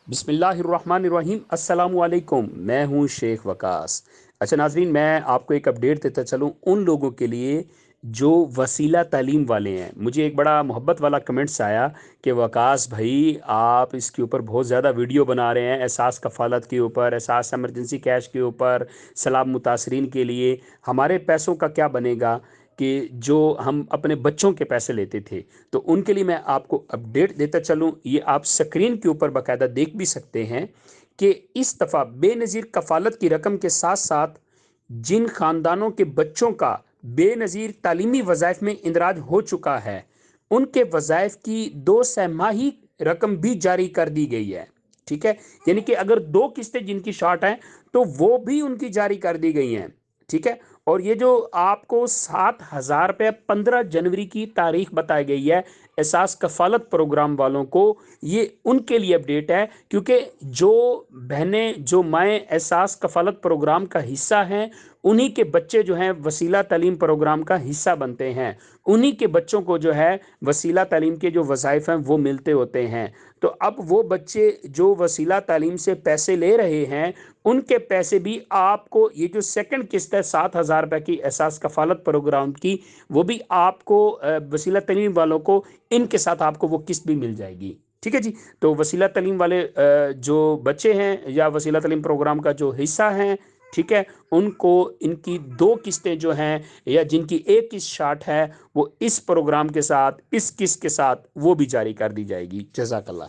बिस्मिल्लाहिर्रहमानिर्रहीम अस्सलामु अलैकुम। मैं हूं शेख वकास। अच्छा नाजरीन, मैं आपको एक अपडेट देता चलूं उन लोगों के लिए जो वसीला तालीम वाले हैं। मुझे एक बड़ा मोहब्बत वाला कमेंट्स आया कि वकास भाई आप इसके ऊपर बहुत ज़्यादा वीडियो बना रहे हैं, एहसास कफ़ालत के ऊपर, एहसास एमरजेंसी कैश के ऊपर, सलाम मुतासरीन के लिए। हमारे पैसों का क्या बनेगा कि जो हम अपने बच्चों के पैसे लेते थे। तो उनके लिए मैं आपको अपडेट देता चलूं, ये आप स्क्रीन के ऊपर बाकायदा देख भी सकते हैं कि इस दफ़ा बेनज़ीर कफ़ालत की रकम के साथ साथ जिन ख़ानदानों के बच्चों का बेनज़ीर तालीमी वज़ाइफ में इंदराज हो चुका है, उनके वज़ाइफ की 2 सह-माही रकम भी जारी कर दी गई है। ठीक है, यानी कि अगर 2 किस्तें जिनकी शॉर्ट हैं तो वो भी उनकी जारी कर दी गई हैं। ठीक है, और ये जो आपको 7,000 रुपये 15 जनवरी की तारीख बताई गई है एहसास कफालत प्रोग्राम वालों को, ये उनके लिए अपडेट है क्योंकि जो बहनें जो माएँ एहसास कफालत प्रोग्राम का हिस्सा हैं, उन्हीं के बच्चे जो हैं वसीला तालीम प्रोग्राम का हिस्सा बनते हैं। उन्हीं के बच्चों को जो है वसीला तालीम के जो वज़ाइफ हैं वो मिलते होते हैं। तो अब वो बच्चे जो वसीला तालीम से पैसे ले रहे हैं, उनके पैसे भी आपको, ये जो सेकंड किस्त है 7,000 रुपए की एहसास कफालत प्रोग्राम की, वो भी आपको वसीला तलीम वालों को इनके साथ आपको वो किस्त भी मिल जाएगी। ठीक है जी। तो वसीला तलीम वाले जो बच्चे हैं या वसीला तलीम प्रोग्राम का जो हिस्सा हैं, ठीक है, उनको इनकी 2 किस्तें जो हैं या जिनकी एक किस्त शार्ट है वो इस प्रोग्राम के साथ, इस किस्त के साथ वो भी जारी कर दी जाएगी। जज़ाकल्लाह।